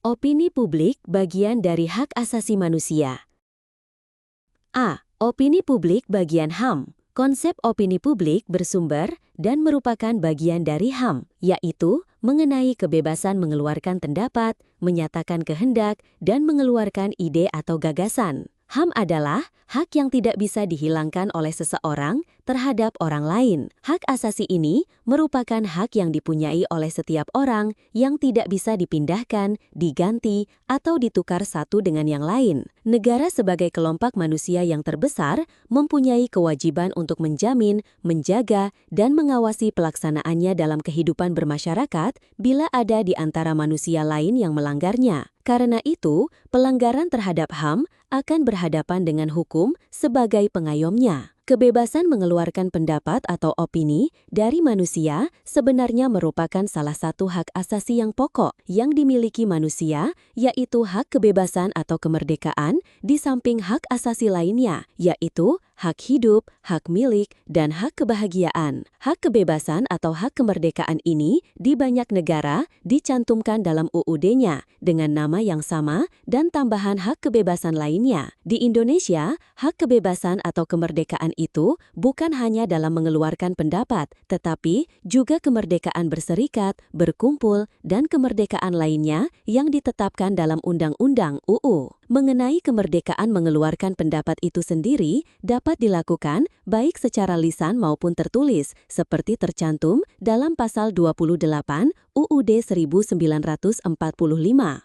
Opini publik bagian dari hak asasi manusia. A. Opini publik bagian HAM. Konsep opini publik bersumber dan merupakan bagian dari HAM, yaitu mengenai kebebasan mengeluarkan pendapat, menyatakan kehendak, dan mengeluarkan ide atau gagasan. HAM adalah hak yang tidak bisa dihilangkan oleh seseorang terhadap orang lain. Hak asasi ini merupakan hak yang dipunyai oleh setiap orang yang tidak bisa dipindahkan, diganti, atau ditukar satu dengan yang lain. Negara sebagai kelompok manusia yang terbesar mempunyai kewajiban untuk menjamin, menjaga, dan mengawasi pelaksanaannya dalam kehidupan bermasyarakat bila ada di antara manusia lain yang melanggarnya. Karena itu, pelanggaran terhadap HAM akan berhadapan dengan hukum sebagai pengayomnya. Kebebasan mengeluarkan pendapat atau opini dari manusia sebenarnya merupakan salah satu hak asasi yang pokok yang dimiliki manusia, yaitu hak kebebasan atau kemerdekaan di samping hak asasi lainnya, yaitu hak hidup, hak milik, dan hak kebahagiaan. Hak kebebasan atau hak kemerdekaan ini di banyak negara dicantumkan dalam UUD-nya dengan nama yang sama dan tambahan hak kebebasan lainnya. Di Indonesia, hak kebebasan atau kemerdekaan itu bukan hanya dalam mengeluarkan pendapat, tetapi juga kemerdekaan berserikat, berkumpul, dan kemerdekaan lainnya yang ditetapkan dalam Undang-Undang UU. Mengenai kemerdekaan mengeluarkan pendapat itu sendiri dapat dilakukan baik secara lisan maupun tertulis, seperti tercantum dalam pasal 28 UUD 1945.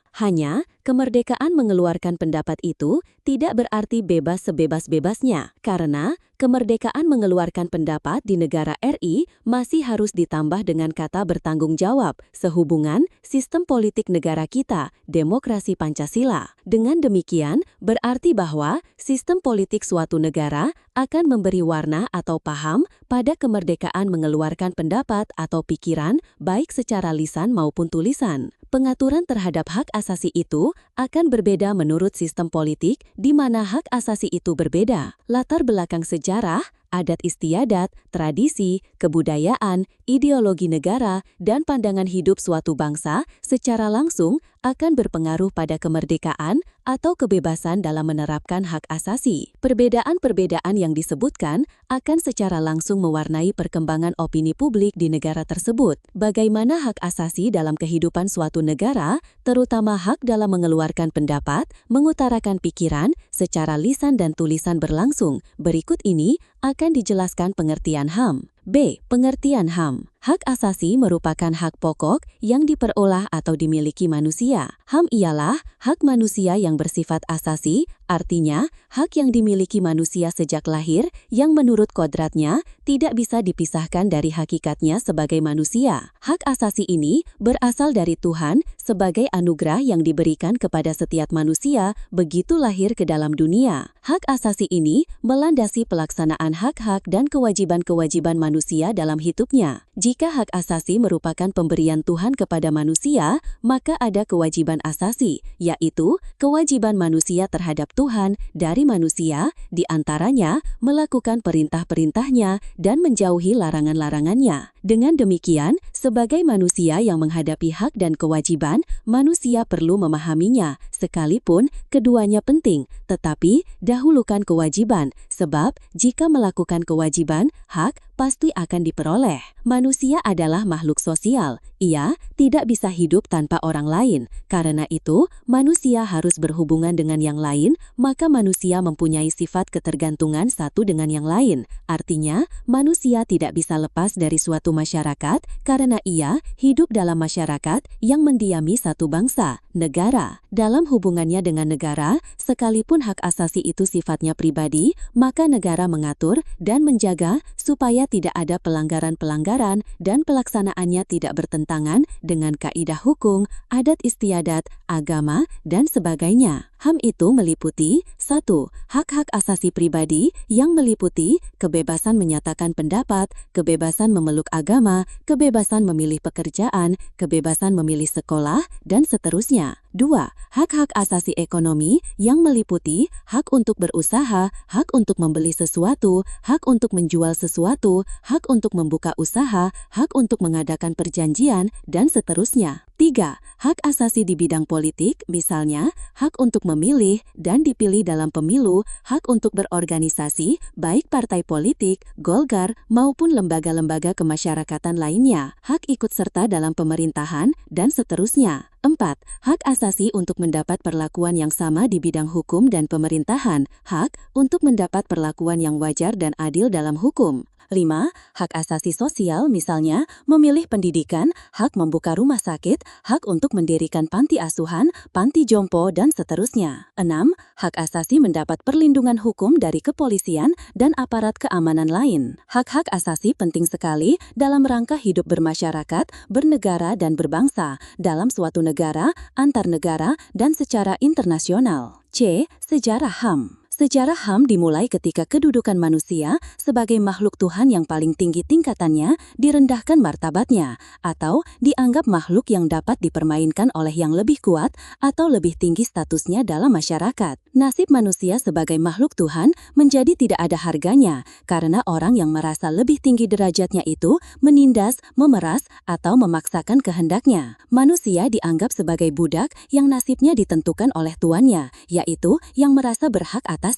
Hanya, kemerdekaan mengeluarkan pendapat itu tidak berarti bebas sebebas-bebasnya, karena kemerdekaan mengeluarkan pendapat di negara RI masih harus ditambah dengan kata bertanggung jawab sehubungan sistem politik negara kita, demokrasi Pancasila. Dengan demikian, berarti bahwa sistem politik suatu negara akan memberi warna atau paham pada kemerdekaan mengeluarkan pendapat atau pikiran baik secara lisan maupun tulisan. Pengaturan terhadap hak asasi itu akan berbeda menurut sistem politik di mana hak asasi itu berbeda. Latar belakang sejarah, adat istiadat, tradisi, kebudayaan, ideologi negara, dan pandangan hidup suatu bangsa secara langsung akan berpengaruh pada kemerdekaan atau kebebasan dalam menerapkan hak asasi. Perbedaan-perbedaan yang disebutkan akan secara langsung mewarnai perkembangan opini publik di negara tersebut. Bagaimana hak asasi dalam kehidupan suatu negara, terutama hak dalam mengeluarkan pendapat, mengutarakan pikiran secara lisan dan tulisan berlangsung. Berikut ini akan dijelaskan pengertian HAM. B. Pengertian HAM. Hak asasi merupakan hak pokok yang diperolah atau dimiliki manusia. HAM ialah hak manusia yang bersifat asasi, artinya hak yang dimiliki manusia sejak lahir yang menurut kodratnya tidak bisa dipisahkan dari hakikatnya sebagai manusia. Hak asasi ini berasal dari Tuhan sebagai anugerah yang diberikan kepada setiap manusia begitu lahir ke dalam dunia. Hak asasi ini melandasi pelaksanaan hak-hak dan kewajiban-kewajiban manusia dalam hidupnya. Jika hak asasi merupakan pemberian Tuhan kepada manusia, maka ada kewajiban asasi, yaitu kewajiban manusia terhadap Tuhan dari manusia, di antaranya melakukan perintah-perintahnya dan menjauhi larangan-larangannya. Dengan demikian, sebagai manusia yang menghadapi hak dan kewajiban, manusia perlu memahaminya, sekalipun keduanya penting, tetapi dahulukan kewajiban, sebab jika melakukan kewajiban, hak pasti akan diperoleh. Manusia adalah makhluk sosial. Ia tidak bisa hidup tanpa orang lain. Karena itu, manusia harus berhubungan dengan yang lain, maka manusia mempunyai sifat ketergantungan satu dengan yang lain. Artinya, manusia tidak bisa lepas dari suatu masyarakat karena ia hidup dalam masyarakat yang mendiami satu bangsa, negara. Dalam hubungannya dengan negara, sekalipun hak asasi itu sifatnya pribadi, maka negara mengatur dan menjaga supaya tidak ada pelanggaran-pelanggaran dan pelaksanaannya tidak bertentangan dengan kaidah hukum, adat istiadat, agama, dan sebagainya. HAM itu meliputi 1. Hak-hak asasi pribadi yang meliputi kebebasan menyatakan pendapat, kebebasan memeluk agama, kebebasan memilih pekerjaan, kebebasan memilih sekolah, dan seterusnya. 2. Hak-hak asasi ekonomi yang meliputi hak untuk berusaha, hak untuk membeli sesuatu, hak untuk menjual sesuatu, hak untuk membuka usaha, hak untuk mengadakan perjanjian, dan seterusnya. 3. Hak asasi di bidang politik, misalnya hak untuk memilih dan dipilih dalam pemilu, hak untuk berorganisasi, baik partai politik, golkar, maupun lembaga-lembaga kemasyarakatan lainnya, hak ikut serta dalam pemerintahan, dan seterusnya. 4. Hak asasi untuk mendapat perlakuan yang sama di bidang hukum dan pemerintahan, hak untuk mendapat perlakuan yang wajar dan adil dalam hukum. 5. Hak asasi sosial, misalnya memilih pendidikan, hak membuka rumah sakit, hak untuk mendirikan panti asuhan, panti jompo, dan seterusnya. 6. Hak asasi mendapat perlindungan hukum dari kepolisian dan aparat keamanan lain. Hak-hak asasi penting sekali dalam rangka hidup bermasyarakat, bernegara, dan berbangsa dalam suatu negara, antar negara, dan secara internasional. C. Sejarah HAM. Sejarah HAM dimulai ketika kedudukan manusia sebagai makhluk Tuhan yang paling tinggi tingkatannya direndahkan martabatnya, atau dianggap makhluk yang dapat dipermainkan oleh yang lebih kuat atau lebih tinggi statusnya dalam masyarakat. Nasib manusia sebagai makhluk Tuhan menjadi tidak ada harganya karena orang yang merasa lebih tinggi derajatnya itu menindas, memeras, atau memaksakan kehendaknya. Manusia dianggap sebagai budak yang nasibnya ditentukan oleh tuannya, yaitu yang merasa berhak atas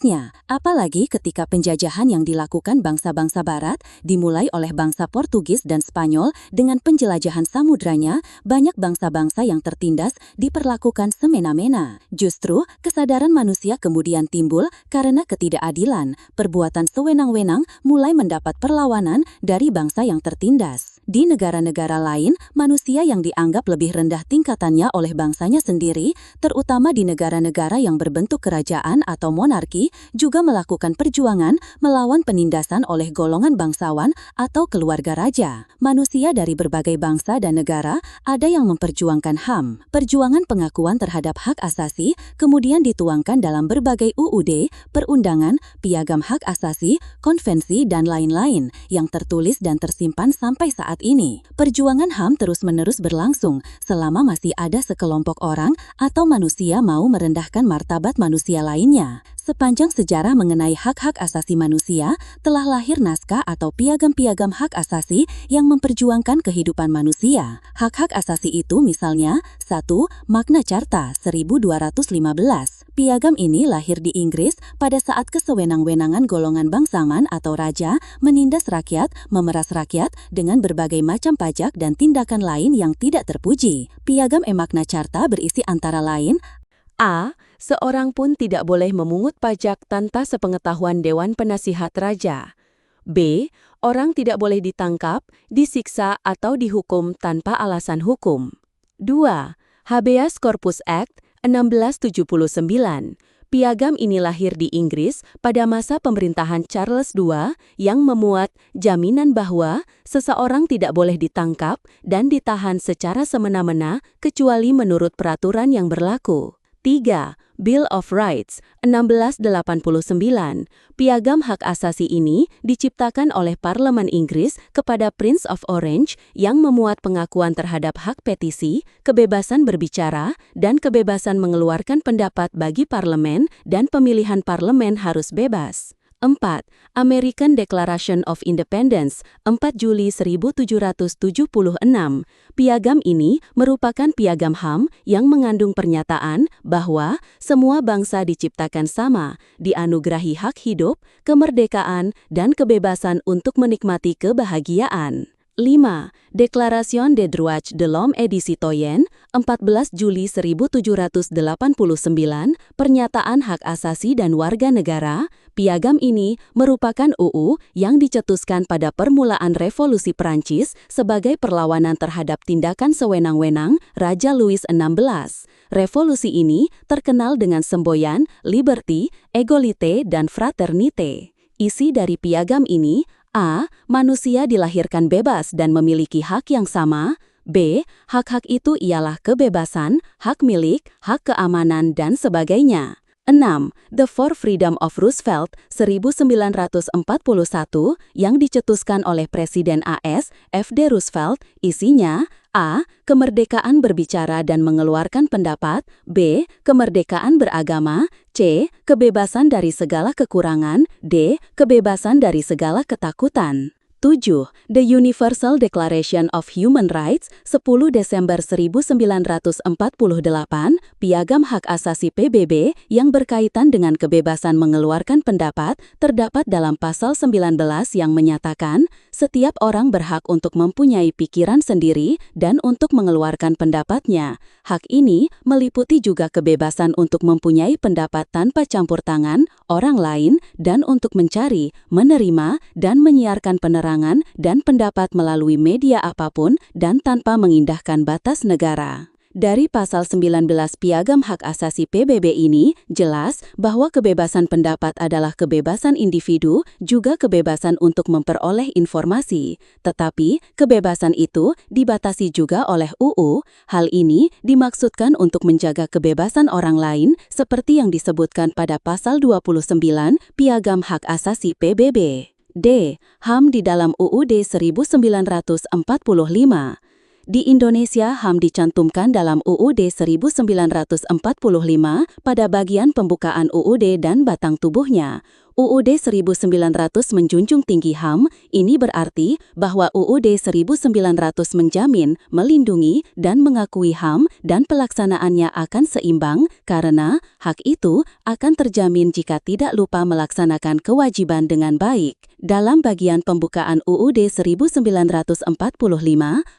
apalagi ketika penjajahan yang dilakukan bangsa-bangsa barat dimulai oleh bangsa Portugis dan Spanyol dengan penjelajahan samudranya, banyak bangsa-bangsa yang tertindas diperlakukan semena-mena. Justru, kesadaran manusia kemudian timbul karena ketidakadilan, perbuatan sewenang-wenang mulai mendapat perlawanan dari bangsa yang tertindas. Di negara-negara lain, manusia yang dianggap lebih rendah tingkatannya oleh bangsanya sendiri, terutama di negara-negara yang berbentuk kerajaan atau monarki, juga melakukan perjuangan melawan penindasan oleh golongan bangsawan atau keluarga raja. Manusia dari berbagai bangsa dan negara ada yang memperjuangkan HAM. Perjuangan pengakuan terhadap hak asasi kemudian dituangkan dalam berbagai UUD, perundangan, piagam hak asasi, konvensi, dan lain-lain yang tertulis dan tersimpan sampai saat ini. Perjuangan HAM terus-menerus berlangsung selama masih ada sekelompok orang atau manusia mau merendahkan martabat manusia lainnya. Sepanjang sejarah mengenai hak-hak asasi manusia, telah lahir naskah atau piagam-piagam hak asasi yang memperjuangkan kehidupan manusia. Hak-hak asasi itu misalnya, 1. Magna Carta 1215. Piagam ini lahir di Inggris pada saat kesewenang-wenangan golongan bangsawan atau raja menindas rakyat, memeras rakyat dengan berbagai macam pajak dan tindakan lain yang tidak terpuji. Piagam Magna Carta berisi antara lain, A. Seorang pun tidak boleh memungut pajak tanpa sepengetahuan Dewan Penasihat Raja. B. Orang tidak boleh ditangkap, disiksa, atau dihukum tanpa alasan hukum. 2. Habeas Corpus Act 1679. Piagam ini lahir di Inggris pada masa pemerintahan Charles II yang memuat jaminan bahwa seseorang tidak boleh ditangkap dan ditahan secara semena-mena kecuali menurut peraturan yang berlaku. 3. Bill of Rights 1689. Piagam hak asasi ini diciptakan oleh Parlemen Inggris kepada Prince of Orange yang memuat pengakuan terhadap hak petisi, kebebasan berbicara, dan kebebasan mengeluarkan pendapat bagi parlemen dan pemilihan parlemen harus bebas. 4. American Declaration of Independence 4 Juli 1776. Piagam ini merupakan piagam HAM yang mengandung pernyataan bahwa semua bangsa diciptakan sama, dianugerahi hak hidup, kemerdekaan, dan kebebasan untuk menikmati kebahagiaan. 5. Déclaration des droits de l'homme et du citoyen 14 Juli 1789, Pernyataan Hak Asasi dan Warga Negara. Piagam ini merupakan UU yang dicetuskan pada permulaan Revolusi Prancis sebagai perlawanan terhadap tindakan sewenang-wenang Raja Louis XVI. Revolusi ini terkenal dengan semboyan liberty, égalité, dan fraternité. Isi dari piagam ini: A. Manusia dilahirkan bebas dan memiliki hak yang sama. B. Hak-hak itu ialah kebebasan, hak milik, hak keamanan, dan sebagainya. 6. The Four Freedom of Roosevelt 1941 yang dicetuskan oleh Presiden AS, F.D. Roosevelt. Isinya: A. Kemerdekaan berbicara dan mengeluarkan pendapat. B. Kemerdekaan beragama. C. Kebebasan dari segala kekurangan. D. Kebebasan dari segala ketakutan. 7. The Universal Declaration of Human Rights 10 Desember 1948, Piagam Hak Asasi PBB yang berkaitan dengan kebebasan mengeluarkan pendapat terdapat dalam pasal 19 yang menyatakan setiap orang berhak untuk mempunyai pikiran sendiri dan untuk mengeluarkan pendapatnya. Hak ini meliputi juga kebebasan untuk mempunyai pendapat tanpa campur tangan orang lain dan untuk mencari, menerima, dan menyiarkan penerangan dan pendapat melalui media apapun dan tanpa mengindahkan batas negara. Dari pasal 19 Piagam Hak Asasi PBB ini, jelas bahwa kebebasan pendapat adalah kebebasan individu, juga kebebasan untuk memperoleh informasi. Tetapi, kebebasan itu dibatasi juga oleh UU. Hal ini dimaksudkan untuk menjaga kebebasan orang lain, seperti yang disebutkan pada pasal 29 Piagam Hak Asasi PBB. D. HAM di dalam UUD 1945. Di Indonesia, HAM dicantumkan dalam UUD 1945 pada bagian pembukaan UUD dan batang tubuhnya. UUD 1900 menjunjung tinggi HAM, ini berarti bahwa UUD 1900 menjamin, melindungi, dan mengakui HAM dan pelaksanaannya akan seimbang karena hak itu akan terjamin jika tidak lupa melaksanakan kewajiban dengan baik. Dalam bagian pembukaan UUD 1945,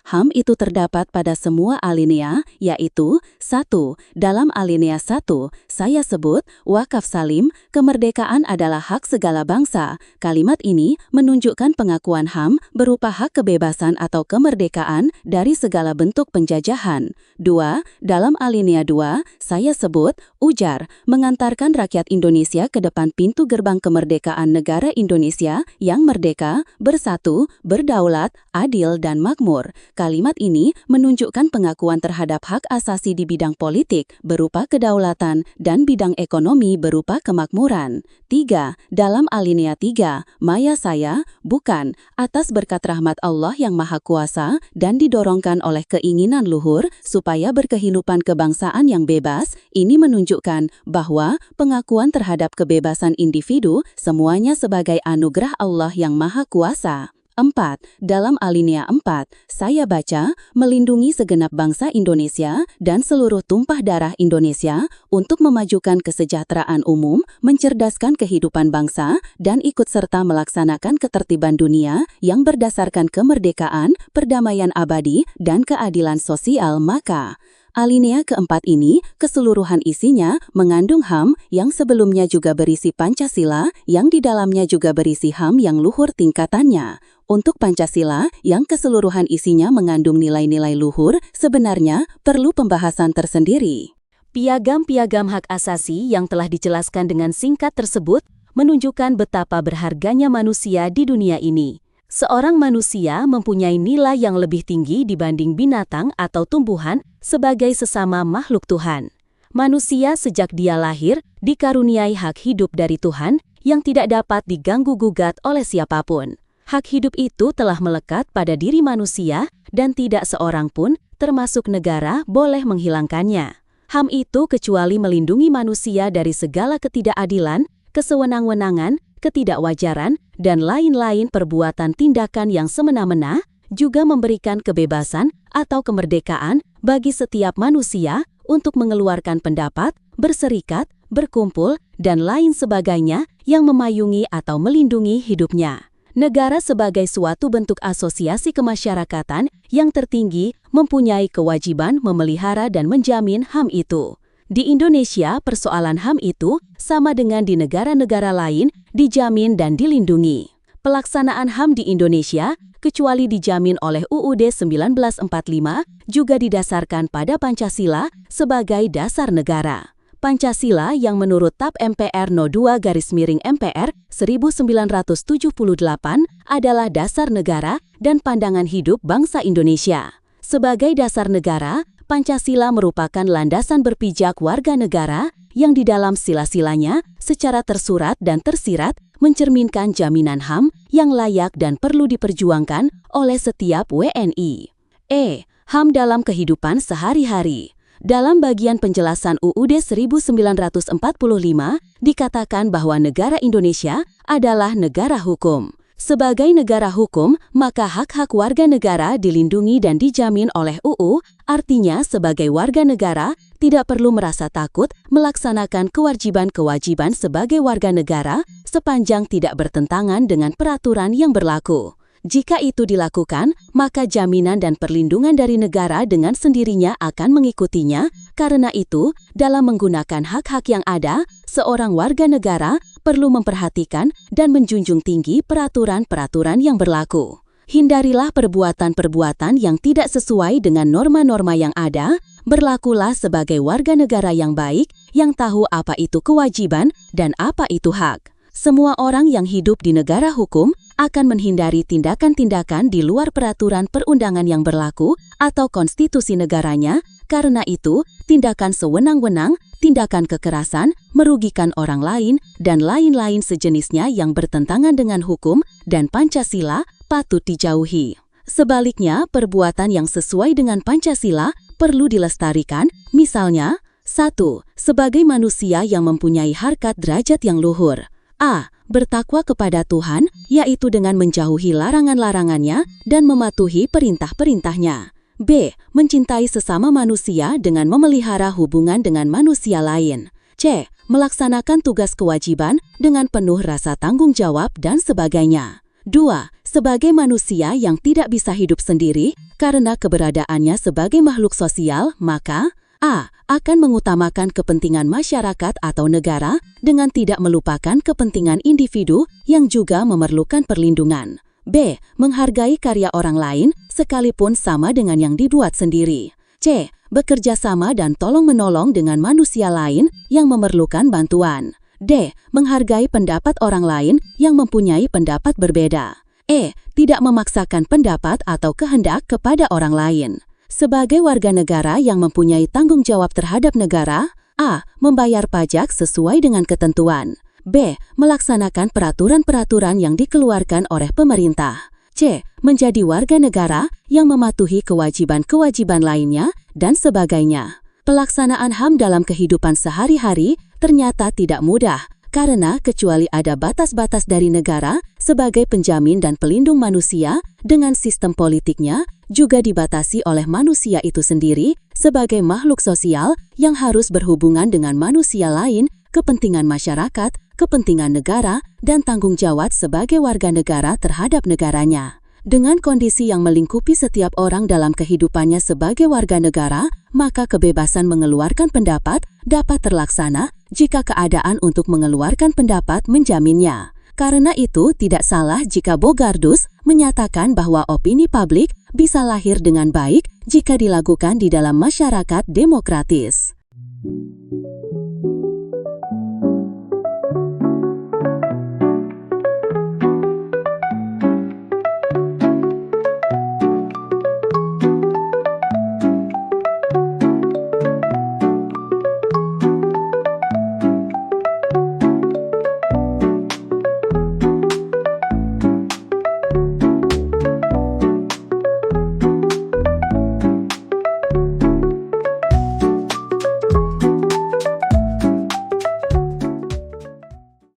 HAM itu terdapat pada semua alinea, yaitu 1. Dalam alinea 1, saya sebut, wakaf salim, kemerdekaan adalah hak segala bangsa. Kalimat ini menunjukkan pengakuan HAM berupa hak kebebasan atau kemerdekaan dari segala bentuk penjajahan. 2. Dalam alinea 2, saya sebut, ujar, mengantarkan rakyat Indonesia ke depan pintu gerbang kemerdekaan negara Indonesia yang merdeka, bersatu, berdaulat, adil, dan makmur. Kalimat ini menunjukkan pengakuan terhadap hak asasi di bidang politik berupa kedaulatan dan bidang ekonomi berupa kemakmuran. 3. Dalam alinea 3, maya saya, bukan, atas berkat rahmat Allah yang Maha Kuasa dan didorongkan oleh keinginan luhur supaya berkehidupan kebangsaan yang bebas, ini menunjukkan bahwa pengakuan terhadap kebebasan individu semuanya sebagai anugerah Allah yang Maha Kuasa. 4. Dalam alinea 4, saya baca, melindungi segenap bangsa Indonesia dan seluruh tumpah darah Indonesia untuk memajukan kesejahteraan umum, mencerdaskan kehidupan bangsa, dan ikut serta melaksanakan ketertiban dunia yang berdasarkan kemerdekaan, perdamaian abadi, dan keadilan sosial. Maka, alinea keempat ini, keseluruhan isinya mengandung HAM yang sebelumnya juga berisi Pancasila, yang di dalamnya juga berisi HAM yang luhur tingkatannya. Untuk Pancasila, yang keseluruhan isinya mengandung nilai-nilai luhur, sebenarnya perlu pembahasan tersendiri. Piagam-piagam hak asasi yang telah dijelaskan dengan singkat tersebut menunjukkan betapa berharganya manusia di dunia ini. Seorang manusia mempunyai nilai yang lebih tinggi dibanding binatang atau tumbuhan sebagai sesama makhluk Tuhan. Manusia sejak dia lahir dikaruniai hak hidup dari Tuhan yang tidak dapat diganggu-gugat oleh siapapun. Hak hidup itu telah melekat pada diri manusia dan tidak seorang pun, termasuk negara, boleh menghilangkannya. HAM itu kecuali melindungi manusia dari segala ketidakadilan, kesewenang-wenangan, ketidakwajaran, dan lain-lain perbuatan tindakan yang semena-mena, juga memberikan kebebasan atau kemerdekaan bagi setiap manusia untuk mengeluarkan pendapat, berserikat, berkumpul, dan lain sebagainya yang memayungi atau melindungi hidupnya. Negara sebagai suatu bentuk asosiasi kemasyarakatan yang tertinggi mempunyai kewajiban memelihara dan menjamin HAM itu. Di Indonesia, persoalan HAM itu sama dengan di negara-negara lain dijamin dan dilindungi. Pelaksanaan HAM di Indonesia, kecuali dijamin oleh UUD 1945, juga didasarkan pada Pancasila sebagai dasar negara. Pancasila yang menurut TAP MPR No. 2/MPR 1978 adalah dasar negara dan pandangan hidup bangsa Indonesia. Sebagai dasar negara, Pancasila merupakan landasan berpijak warga negara yang di dalam sila-silanya secara tersurat dan tersirat mencerminkan jaminan HAM yang layak dan perlu diperjuangkan oleh setiap WNI. HAM dalam kehidupan sehari-hari. Dalam bagian penjelasan UUD 1945, dikatakan bahwa negara Indonesia adalah negara hukum. Sebagai negara hukum, maka hak-hak warga negara dilindungi dan dijamin oleh UU, artinya sebagai warga negara tidak perlu merasa takut melaksanakan kewajiban-kewajiban sebagai warga negara sepanjang tidak bertentangan dengan peraturan yang berlaku. Jika itu dilakukan, maka jaminan dan perlindungan dari negara dengan sendirinya akan mengikutinya. Karena itu, dalam menggunakan hak-hak yang ada, seorang warga negara perlu memperhatikan dan menjunjung tinggi peraturan-peraturan yang berlaku. Hindarilah perbuatan-perbuatan yang tidak sesuai dengan norma-norma yang ada. Berlakulah sebagai warga negara yang baik, yang tahu apa itu kewajiban dan apa itu hak. Semua orang yang hidup di negara hukum akan menghindari tindakan-tindakan di luar peraturan perundangan yang berlaku atau konstitusi negaranya. Karena itu, tindakan sewenang-wenang, tindakan kekerasan, merugikan orang lain, dan lain-lain sejenisnya yang bertentangan dengan hukum dan Pancasila patut dijauhi. Sebaliknya, perbuatan yang sesuai dengan Pancasila perlu dilestarikan, misalnya, 1. Sebagai manusia yang mempunyai harkat derajat yang luhur. A. Bertakwa kepada Tuhan, yaitu dengan menjauhi larangan-larangannya dan mematuhi perintah-perintahnya. B. Mencintai sesama manusia dengan memelihara hubungan dengan manusia lain. C. Melaksanakan tugas kewajiban dengan penuh rasa tanggung jawab dan sebagainya. 2. Sebagai manusia yang tidak bisa hidup sendiri karena keberadaannya sebagai makhluk sosial, maka A. Akan mengutamakan kepentingan masyarakat atau negara dengan tidak melupakan kepentingan individu yang juga memerlukan perlindungan. B. Menghargai karya orang lain sekalipun sama dengan yang dibuat sendiri. C. Bekerja sama dan tolong-menolong dengan manusia lain yang memerlukan bantuan. D. Menghargai pendapat orang lain yang mempunyai pendapat berbeda. E. Tidak memaksakan pendapat atau kehendak kepada orang lain. Sebagai warga negara yang mempunyai tanggung jawab terhadap negara, A. Membayar pajak sesuai dengan ketentuan. B. Melaksanakan peraturan-peraturan yang dikeluarkan oleh pemerintah. C. Menjadi warga negara yang mematuhi kewajiban-kewajiban lainnya, dan sebagainya. Pelaksanaan HAM dalam kehidupan sehari-hari ternyata tidak mudah, karena kecuali ada batas-batas dari negara sebagai penjamin dan pelindung manusia, dengan sistem politiknya juga dibatasi oleh manusia itu sendiri sebagai makhluk sosial yang harus berhubungan dengan manusia lain, kepentingan masyarakat, kepentingan negara, dan tanggung jawab sebagai warga negara terhadap negaranya. Dengan kondisi yang melingkupi setiap orang dalam kehidupannya sebagai warga negara, maka kebebasan mengeluarkan pendapat dapat terlaksana jika keadaan untuk mengeluarkan pendapat menjaminnya. Karena itu tidak salah jika Bogardus menyatakan bahwa opini publik bisa lahir dengan baik jika dilakukan di dalam masyarakat demokratis.